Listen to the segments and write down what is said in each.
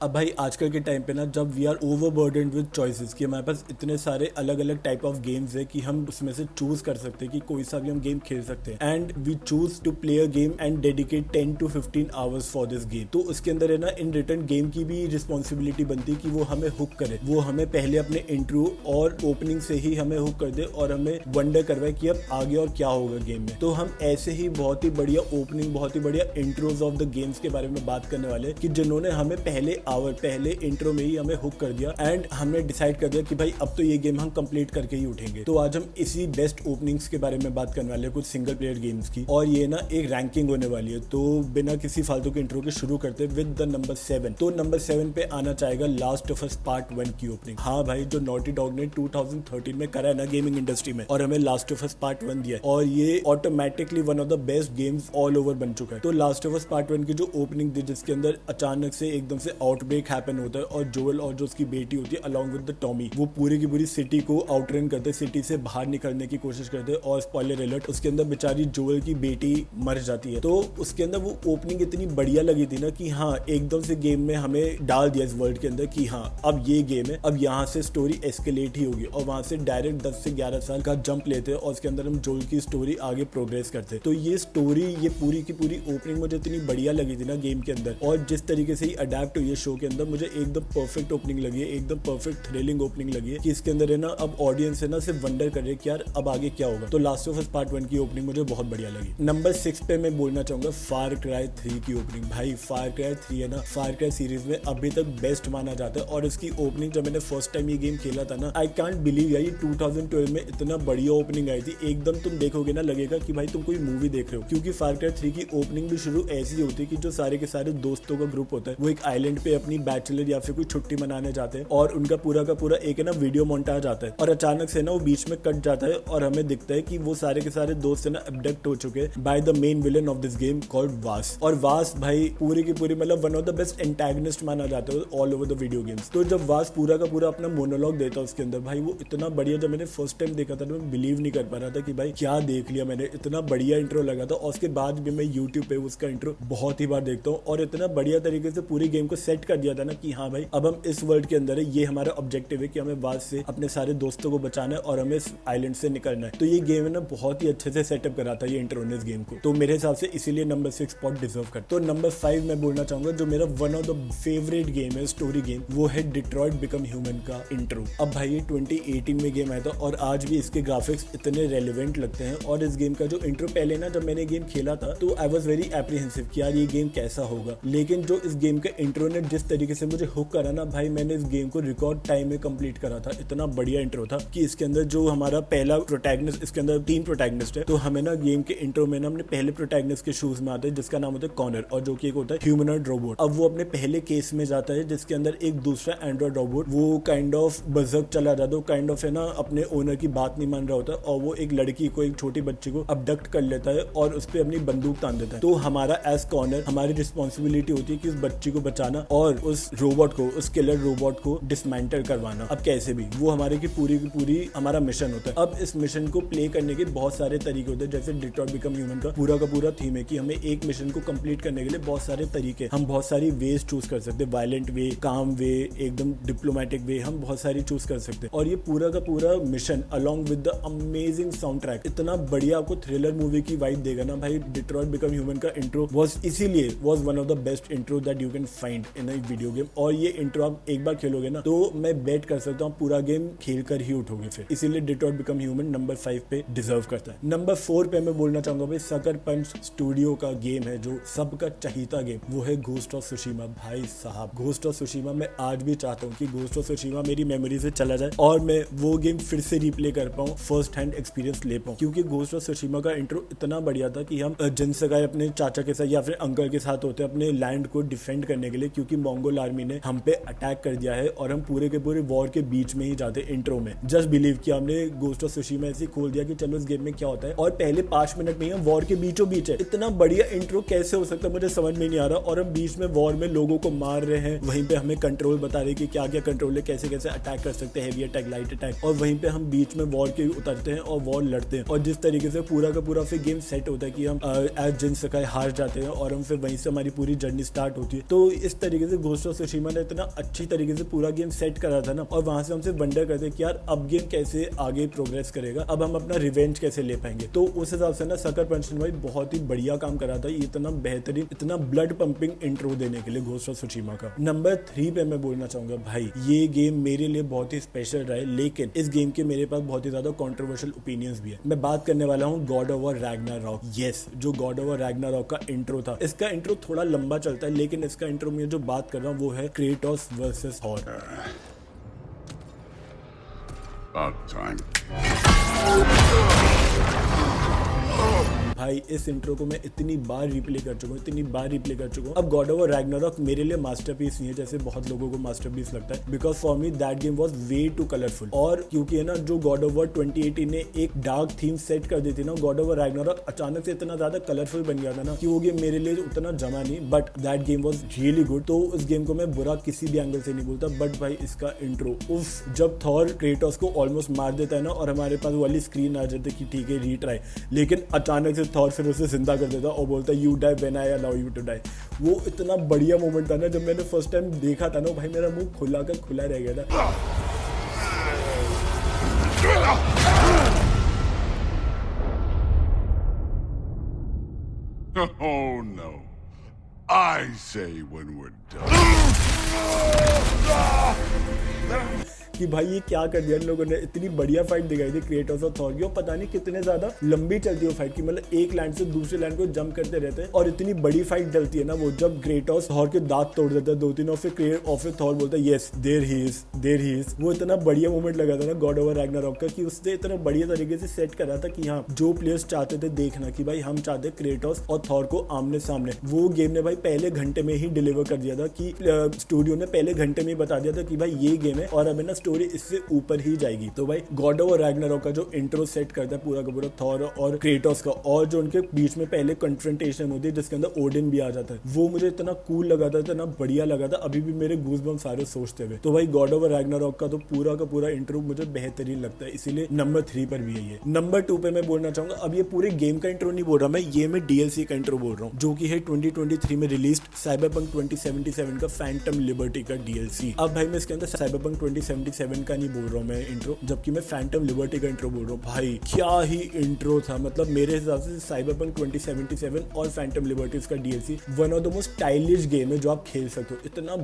अब भाई आजकल के टाइम पे ना जब वी आर ओवरबर्डन्ड विद चॉइसेस कि हमारे पास इतने सारे अलग अलग टाइप ऑफ गेम्स है कि हम उसमें से चूज कर सकते हैं कि कोई सा भी हम गेम खेल सकते हैं and we choose to play a game and dedicate 10 to 15 hours for this game. तो उसके अंदर है ना इन रिटर्न गेम की भी रिस्पॉन्सिबिलिटी बनती है कि वो हमें हुक करे, वो हमें पहले अपने इंट्रो और ओपनिंग से ही हमें हुक कर दे और हमें वंडर करवाए कि अब आगे और क्या होगा गेम में। तो हम ऐसे ही बहुत ही बढ़िया ओपनिंग, बहुत ही बढ़िया इंट्रोज ऑफ द गेम्स के बारे में बात करने वाले हैं कि जिन्होंने हमें पहले इंट्रो में ही हमें हुक कर दिया एंड हमने डिसाइड कर दिया कि भाई अब तो ये गेम हम कंप्लीट करके ही उठेंगे। तो आज हम इसी बेस्ट ओपनिंग्स के बारे में बात करने वाले हैं, कुछ सिंगल प्लेयर गेम्स की, और ये ना एक रैंकिंग होने वाली है। तो बिना किसी फालतू के इंट्रो के शुरू करते विद द नंबर 7। तो नंबर 7 पे आना चाहेगा लास्ट ऑफ अस पार्ट 1 की ओपनिंग। हाँ भाई, जो नॉटी डॉग ने 2013 में करा है ना गेमिंग इंडस्ट्री में, और हमें लास्ट ऑफ अस पार्ट 1 दिया है, और ये automatically one of the best games all over बन चुका है। तो लास्ट ऑफ अस पार्ट 1 की जो ओपनिंग थी, जिसके अंदर अचानक से एकदम से आउटब्रेक हैपन होता है और जोएल और जो उसकी बेटी होती है अलॉन्ग विद द टॉमी, वो पूरी की पूरी सिटी को आउटरन करते, सिटी से बाहर निकलने की कोशिश करते, और स्पॉइलर अलर्ट, उसके अंदर बेचारी जोएल की बेटी मर जाती है। तो उसके अंदर वो ओपनिंग इतनी बढ़िया लगी थी ना कि हाँ, एकदम से गेम में हमें डाल दिया इस वर्ल्ड के अंदर कि हाँ अब ये गेम है, अब यहाँ से स्टोरी एस्केलेट ही होगी, और वहां से डायरेक्ट 10 से 11 साल का जंप लेते हैं और उसके अंदर हम जोएल की स्टोरी आगे प्रोग्रेस करते। तो ये स्टोरी, ये पूरी की पूरी ओपनिंग मुझे इतनी बढ़िया लगी थी ना गेम के अंदर, और जिस तरीके से ही अडेप्ट हुई है शो के अंदर, मुझे एकदम परफेक्ट ओपनिंग लगी है, एकदम परफेक्ट थ्रिलिंग ओपनिंग लगी है कि इसके अंदर है ना अब ऑडियंस है ना सिर्फ वंडर कर रहे हैं कि यार अब आगे क्या होगा। तो लास्ट ऑफ अस पार्ट 1 की ओपनिंग मुझे बहुत बढ़िया लगी। नंबर 6 पे मैं बोलना चाहूंगा फार क्राई 3 की ओपनिंग। भाई फार क्राई 3 है ना, फार क्राई सीरीज में अभी तक बेस्ट माना जाता है, और इसकी ओपनिंग जब मैंने फर्स्ट टाइम ये गेम खेला था ना, आई कांट बिलीव यार, ये 2012 में इतना बढ़िया ओपनिंग आई थी। एकदम तुम देखोगे ना लगेगा कि भाई तुम कोई मूवी देख रहे हो, क्योंकि फार क्राई 3 की ओपनिंग भी शुरू ऐसी होती है कि जो सारे के सारे दोस्तों का ग्रुप होता है वो एक आइलैंड पे अपनी बैचलर या फिर कोई छुट्टी मनाने जाते हैं, और उनका पूरा का पूरा एक है ना वीडियो मोन्टाज आता है, और अचानक से ना वो बीच में कट जाता है और हमें दिखता है कि वो सारे के सारे दोस्त है ना अबडक्ट हो चुके हैं by the main villain of this game called वास। और वास भाई पूरी की पूरी मतलब one of the best antagonist माना जाता है all over the video games. तो जब वास पूरा का पूरा अपना मोनोलॉग देता है उसके अंदर, भाई वो इतना बढ़िया, जब मैंने फर्स्ट टाइम देखा था मैं बिलीव नहीं कर पा रहा था कि भाई क्या देख लिया मैंने, इतना बढ़िया इंट्रो लगा था। और उसके बाद भी मैं यूट्यूब पे उसका इंट्रो बहुत ही बार देखता हूँ, और इतना बढ़िया तरीके से पूरी गेम को सेट कर दिया था ना कि हाँ भाई अब हम इस वर्ल्ड के अंदर है, ये हमारा ऑब्जेक्टिव है कि हमें वास से अपने सारे दोस्तों को बचाना है और हमें इस आइलैंड से निकलना है। तो ये गेम है ना बहुत ही अच्छे से सेटअप करा था ये इंट्रो ने इस गेम को, तो मेरे हिसाब से इसीलिए नंबर 6 स्पॉट डिजर्व करता। तो नंबर 5 मैं बोलना चाहूंगा जो मेरा one of the favourite game है, स्टोरी गेम, वो है डिट्रॉइट बिकम ह्यूमन का इंट्रो। अब भाई ये 2018 में गेम आया था और आज भी इसके ग्राफिक्स इतने रेलिवेंट लगते हैं, और इस गेम का जो इंट्रो पहले ना जब मैंने गेम खेला था तो आई वॉज वेरी एप्रीहेंसिव कि यार ये गेम कैसा होगा, लेकिन जो इस गेम के इंट्रो ने जिस तरीके से मुझे हुक करा ना भाई, मैंने इस गेम को रिकॉर्ड टाइम में कंप्लीट करा था। इतना बढ़िया इंट्रो था कि इसके अंदर जो हमारा पहला प्रोटैगनिस्ट, इसके अंदर 3 प्रोटैगनिस्ट है, तो हमें ना गेम के इंट्रो में ना अपने पहले प्रोटैगनिस्ट के शूज में आते हैं जिसका नाम होता है कॉनर, और जो कि एक होता है ह्यूमनॉइड रोबोट। अब वो अपने पहले केस में जाता है जिसके अंदर एक दूसरा एंड्रॉइड रोबोट वो काइंड ऑफ बजक चला जाता है, काइंड ऑफ है ना अपने ओनर की बात नहीं मान रहा होता, और वो एक लड़की को, एक छोटी बच्ची को अबडक्ट कर लेता है और उस पर अपनी बंदूक तान देता है। तो हमारा एज कॉनर हमारी रिस्पॉन्सिबिलिटी होती है कि उस बच्ची को बचाना और उस रोबोट को, उस किलर रोबोट को डिसमेंटल करवाना। अब कैसे भी वो हमारे की पूरी हमारा मिशन होता है। अब इस मिशन को प्ले करने के बहुत सारे तरीके होते हैं, जैसे डिट्रॉइट बिकम ह्यूमन का पूरा थीम है कि हमें एक मिशन को कंप्लीट करने के लिए बहुत सारे तरीके, हम बहुत सारी वेज चूज कर सकते हैं, वायलेंट वे, काम वे, एकदम डिप्लोमेटिक वे, हम बहुत सारी चूज कर सकते हैं। और ये पूरा का पूरा mission along with the amazing sound track इतना बढ़िया आपको थ्रिलर मूवी की वाइब देगा ना भाई। डिट्रॉइट बिकम ह्यूमन का intro was one of the best intro that you can find in a video game, और ये इंट्रो आप एक बार खेलोगे ना तो मैं बेट कर सकता हूँ पूरा गेम खेल कर ही उठोगे फिर। इसीलिए डिट्रॉइट बिकम ह्यूमन नंबर 5 पे डिजर्व करता है। नंबर 4 पे मैं बोलना चाहूंगा भाई सकर पंच स्टूडियो का गेम है जो सबका चहीता गेम, वो है घोस्ट ऑफ सुशीमा। भाई साहब घोस्ट ऑफ सुशीमा, मैं आज भी चाहता हूँ कि घोस्ट ऑफ सुशीमा मेरी मेमोरी से चला जाए और मैं वो गेम फिर से रिप्ले कर पाऊँ, फर्स्ट हैंड एक्सपीरियंस ले पाऊँ, क्योंकि घोस्ट ऑफ सुशीमा का इंट्रो इतना बढ़िया था कि हम जिनसगाई अपने चाचा के साथ या फिर अंकल के साथ होते हैं अपने लैंड को डिफेंड करने के लिए, क्योंकि मंगोल आर्मी ने हम पे अटैक कर दिया है, और हम पूरे के पूरे वॉर के बीच में ही जाते इंट्रो में। जस्ट बिलीव कि हमने घोस्ट ऑफ सुशीमा ऐसे खोल दिया कि चलो इस गेम में क्या होता है, और पहले 5 मिनट में ही हम वॉर के बीचों बीच है। इतना बढ़िया इंट्रो कैसे हो सकता है मुझे समझ में नहीं आ रहा, और हम बीच में वॉर में लोगों को मार रहे हैं, वहीं पे हमें कंट्रोल बता रहे कि क्या क्या कंट्रोल है, कैसे कैसे अटैक कर सकते हैं, हेवी अटैक, लाइट अटैक, और वहीं पे हम बीच में वॉर के उतरते हैं और वॉर लड़ते हैं। और जिस तरीके से पूरा का पूरा फिर गेम सेट होता है कि हम एज जिनसगाई हार जाते हैं और हम फिर वहीं से हमारी पूरी जर्नी स्टार्ट होती है। तो इस तरीके से से घोस्ट ऑफ त्सुशिमा ने इतना अच्छी तरीके से पूरा गेम सेट करा था ना, और वहां से हमसे वंडर करते कि यार अब गेम कैसे आगे प्रोग्रेस करेगा, अब हम अपना रिवेंज कैसे ले पाएंगे। तो उस हिसाब से ना सकर पंच ने भाई बहुत ही बढ़िया काम करा था, इतना बेहतरीन, इतना ब्लड पंपिंग इंट्रो देने के लिए घोस्ट ऑफ त्सुशिमा का। नंबर 3 पे मैं बोलना चाहूंगा भाई ये गेम मेरे लिए बहुत ही स्पेशल रहा है, लेकिन इस गेम के मेरे पास बहुत ही ज्यादा कंट्रोवर्शियल ओपिनियंस भी है। मैं बात करने वाला हूँ God of war Ragnarok. Yes, जो गॉड ऑफ वॉर रैग्नारॉक का इंट्रो था, इसका इंट्रो थोड़ा लंबा चलता है, लेकिन इसका इंट्रो में जो बात कर रहा हूँ वो है क्रेटोस वर्सेस थॉर। भाई इस इंट्रो को मैं इतनी बार रिप्ले कर चुका हूँ, अब गॉड ऑफ वॉर रैग्नारॉक मेरे लिए मास्टरपीस नहीं है जैसे बहुत लोगों को मास्टरपीस लगता है, because for me that game was way too colourful. और क्योंकि है ना जो गॉड ऑफ वॉर 2018 ने एक डार्क थीम सेट कर दी थी ना, गॉड ऑफ वॉर रैग्नारॉक अचानक से इतना ज्यादा कलरफुल बन गया था ना कि वो गेम मेरे लिए उतना जमा नहीं, but that game was really good. तो उस गेम को मैं बुरा किसी भी एंगल से नहीं बोलता, बट भाई इसका इंट्रो उफ, जब थॉर क्रेटोस को ऑलमोस्ट मार देता है ना और हमारे पास वाली स्क्रीन आ जाती है कि ठीक है रीट्राई, लेकिन अचानक से थॉर फिर उसे जिंदा कर देता और बोलता you die when I allow you to die. वो इतना बढ़िया मोमेंट था ना, जब मैंने फर्स्ट टाइम देखा था ना भाई मेरा मुंह खुला रह गया था। Oh no. I say when we're done. कि भाई ये क्या कर दिया इन लोगों ने, इतनी बढ़िया फाइट दिखाई थी क्रेटोस और थॉर की, और पता नहीं कितने ज्यादा लंबी चलती है फाइट की, मतलब एक लैंड से दूसरे लैंड को जंप करते रहते हैं, और इतनी बड़ी फाइट डलती है ना वो, जब क्रेटोस थॉर के दांत तोड़ देता है 2-3 और फिर थॉर बोलता है यस देयर ही इज। वो इतना बढ़िया मोमेंट लगा था ना गॉड ऑफ वॉर रैग्नारॉक का, कि उसने इतना बढ़िया तरीके से सेट करा था कि हाँ जो प्लेयर्स चाहते थे देखना कि भाई हम चाहते क्रेटोस और थॉर को आमने सामने, वो गेम ने भाई पहले घंटे में ही डिलीवर कर दिया था, कि स्टूडियो ने पहले घंटे में ही बता दिया था कि भाई ये गेम है और अब है ना स्टोरी इससे ऊपर ही जाएगी। तो भाई गॉड ऑफ वॉर रैग्नारॉक का जो इंट्रो सेट करता है पूरा का पूरा थॉर और क्रेटोस का, और जो उनके बीच में पहले कन्फ्रंटेशन होती है जिसके अंदर ओडिन भी आ जाता है, वो मुझे इतना कूल लगा था, इतना बढ़िया लगा था, अभी भी मेरे गूज़बम्स सारे सोचते हुए। तो भाई गॉड ऑफ वॉर रैग्नारॉक का तो पूरा इंट्रो मुझे बेहतरीन लगता है, इसीलिए नंबर 3 पर भी है ये। नंबर 2 पे मैं बोलना चाहूंगा, अब ये पूरे गेम का इंट्रो नहीं बोल रहा मैं DLC का इंट्रो बोल रहा हूँ, जो कि है 2023 में रिलीज साइबरपंक 2077 का फैंटम लिबर्टी का DLC। अब भाई मैं इसके अंदर साइबरपंक 2077 का नहीं बोल रहा हूँ मैं इंट्रो, जबकि मैं फैंटम लिबर्टी का इंट्रो बोल रहा हूँ। भाई क्या ही इंट्रो था, मतलब मेरे हिसाब से साइबरपंक 2077 और फैंटम लिबर्टी का DLC one of the most stylish game है जो आप खेल सकते हो। इतना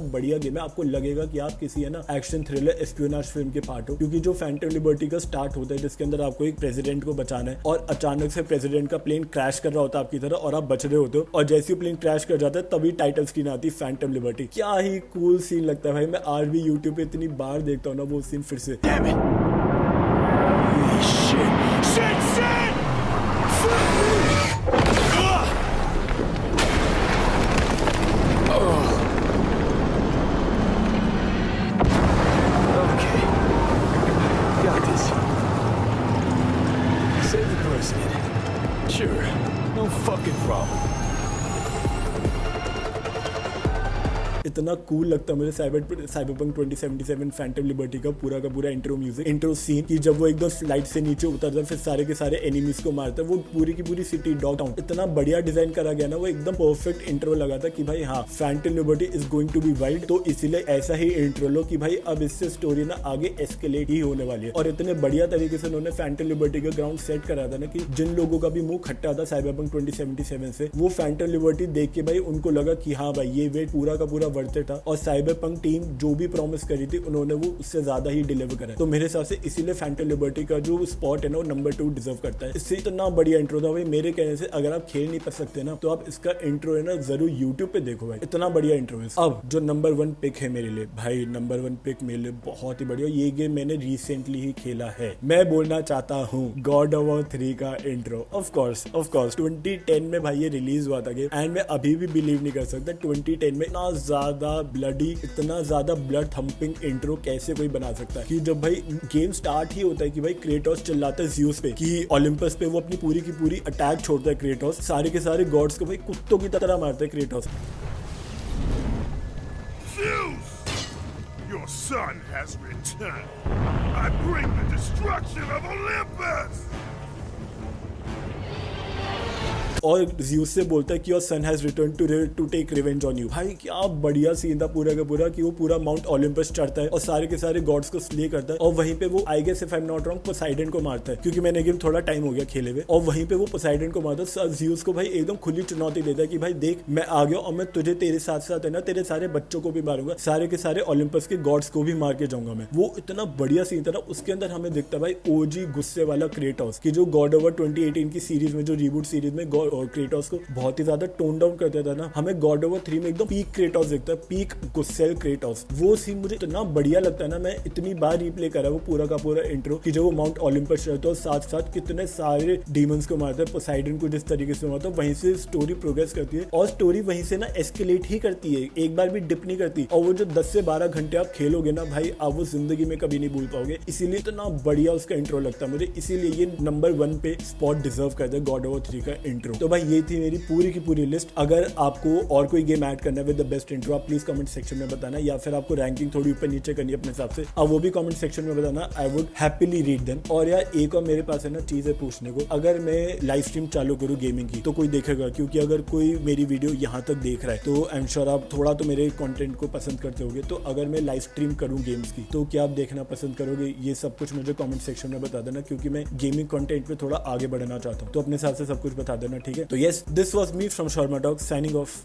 बढ़िया गेम है, आपको लगेगा कि आप किसी है ना एक्शन थ्रिलर एस्पियोनाज फिल्म के पार्ट हो, क्योंकि जो फैंटम लिबर्टी का स्टार्ट होता है जिसके अंदर आपको एक प्रेसिडेंट को बचाना है और अचानक से प्रेसिडेंट का प्लेन क्रैश कर रहा होता है आपकी तरह और आप बच रहे होते हो, और जैसे ही प्लेन क्रैश कर जाता है तभी टाइटल स्क्रीन आती है फैंटम लिबर्टी। क्या ही कूल सीन लगता है भाई, मैं आज भी यूट्यूब पे इतनी बार देखता हूँ ना वो सीन फिर से। Sure, no fucking problem. इतना कूल लगता है मुझे साइबरपंक 2077 फैंटम लिबर्टी का पूरा इंट्रो म्यूजिक, इंट्रो सीन, कि जब वो एकदम फ्लाइट से नीचे उतरता है फिर सारे के सारे एनिमीज को मारता है, वो पूरी की पूरी सिटी डॉग टाउन इतना बढ़िया डिजाइन करा गया ना, वो एकदम परफेक्ट इंट्रो लगा था कि भाई हाँ Phantom Liberty is going to be wild, तो इसीलिए ऐसा ही इंट्रो लो कि भाई अब इससे स्टोरी ना आगे एस्केलेट ही होने वाली है। और इतने बढ़िया तरीके से उन्होंने फैंटम लिबर्टी का ग्राउंड सेट करा था ना कि जिन लोगों का भी मुंह खट्टा था साइबरपंक 2077 से, वो फैंटम लिबर्टी देख के भाई उनको लगा कि हाँ भाई ये वेट पूरा का पूरा वर्थ इट था, और साइबरपंक टीम जो भी प्रॉमिस करी थी उन्होंने वो उससे ज्यादा ही डिलीवर करा। तो मेरे हिसाब से इसीलिए फैंटम लिबर्टी का जो स्पॉट है ना वो नंबर 2 डिजर्व करता है। इससे इतना बढ़िया इंट्रो था भाई, मेरे कहने से अगर आप खेल नहीं पा सकते ना तो आप इसका इंट्रो है ना जरूर यूट्यूब पे देखो भाई, इतना बढ़िया इंट्रो है। अब जो नंबर 1 पिक है मेरे लिए, भाई नंबर 1 पिक मेरे लिए बहुत ही बढ़िया, ये गेम मैंने रिसेंटली ही खेला है, मैं बोलना चाहता हूँ गॉड ऑफ वॉर 3 का इंट्रो। ऑफ कोर्स 2010 में भाई ये रिलीज हुआ था गेम, एंड मैं अभी भी बिलीव नहीं कर सकता 2010 में इतना ज्यादा ब्लड थम्पिंग इंट्रो कैसे कोई बना सकता है। कि जब भाई गेम स्टार्ट ही होता है कि भाई क्रेटोस चिल्लाता है ज़्यूस पे कि ओलंपस पे वो अपनी पूरी की पूरी अटैक छोड़ता है, क्रेटोस सारे के सारे गॉड्स को भाई कुत्तों की तरह मारता है Kratos. Your son has returned. I bring the destruction of Olympus. और ज़्यूस से बोलता है कि your son has return to take revenge on you. भाई क्या बढ़िया सीन था पूरा का पूरा कि वो पूरा माउंट ओलंपस चढ़ता है और सारे के सारे गॉड्स को स्ले करता है और वहीं पे वो I guess if I am not wrong Poseidon को मारता है, क्योंकि मैंने गेम थोड़ा टाइम हो गया खेले हुए, और वहीं पे वो पोसाइडन को मारता है। ज़्यूस को भाई एकदम खुली चुनौती देता है कि भाई देख मैं आ गया और मैं तुझे तेरे साथ साथ है ना तेरे सारे बच्चों को भी मारूंगा, सारे के सारे ओलंपस के गॉड्स को भी मार के जाऊंगा मैं। वो इतना बढ़िया सीन था ना। उसके अंदर हमें दिखता है भाई ओजी गुस्से वाला क्रेटोस की जो गॉड ओवर 2018 की सीरीज में, जो रिबूट सीरीज में क्रेटोस को बहुत ही ज्यादा टोन डाउन कर देता था ना, हमें गॉड ओवर 3 में एकदम पीक क्रेटोस दिखता है, पीक गुस्सेल क्रेटोस। वो सीन मुझे इतना बढ़िया लगता है ना, मैं इतनी बार रिप्ले करा वो पूरा का पूरा इंट्रो कि जब वो माउंट ओलंपस चढ़ता है और साथ साथ कितने सारे डीमंस को मारता है, पोसाइडन को जिस तरीके से मारता है, वहीं से स्टोरी प्रोग्रेस करती है और स्टोरी वहीं से ना एस्केलेट ही करती है, एक बार भी डिप नहीं करती। और वो जो 10 से 12 घंटे आप खेलोगे ना भाई, आप वो जिंदगी में कभी नहीं भूल पाओगे। इसीलिए इतना बढ़िया उसका इंट्रो लगता है मुझे, इसीलिए ये नंबर 1 पे स्पॉट डिजर्व करता है गॉड ओवर 3 का इंट्रो। तो भाई ये थी मेरी पूरी की पूरी लिस्ट। अगर आपको और कोई गेम ऐड करना है विद द बेस्ट इंट्रो, आप प्लीज कमेंट सेक्शन में बताना, या फिर आपको रैंकिंग थोड़ी ऊपर नीचे करनी है अपने हिसाब से, अब वो भी कमेंट सेक्शन में बताना। I would happily read them. और यार एक और मेरे पास है ना चीज है पूछने को, अगर मैं लाइव स्ट्रीम चालू करूँ गेमिंग की तो कोई देखेगा? क्योंकि अगर कोई मेरी वीडियो यहाँ तक देख रहा है तो आई एम श्योर आप थोड़ा तो मेरे कंटेंट को पसंद करते होगे। तो अगर मैं लाइव स्ट्रीम करूँ गेम्स की तो क्या आप देखना पसंद करोगे? ये सब कुछ मुझे कमेंट सेक्शन में बता देना, क्योंकि मैं गेमिंग कंटेंट पे थोड़ा आगे बढ़ना चाहता हूँ। तो अपने हिसाब से सब कुछ बता देना, ठीक है? तो yes, this was me from Sharma talk signing off.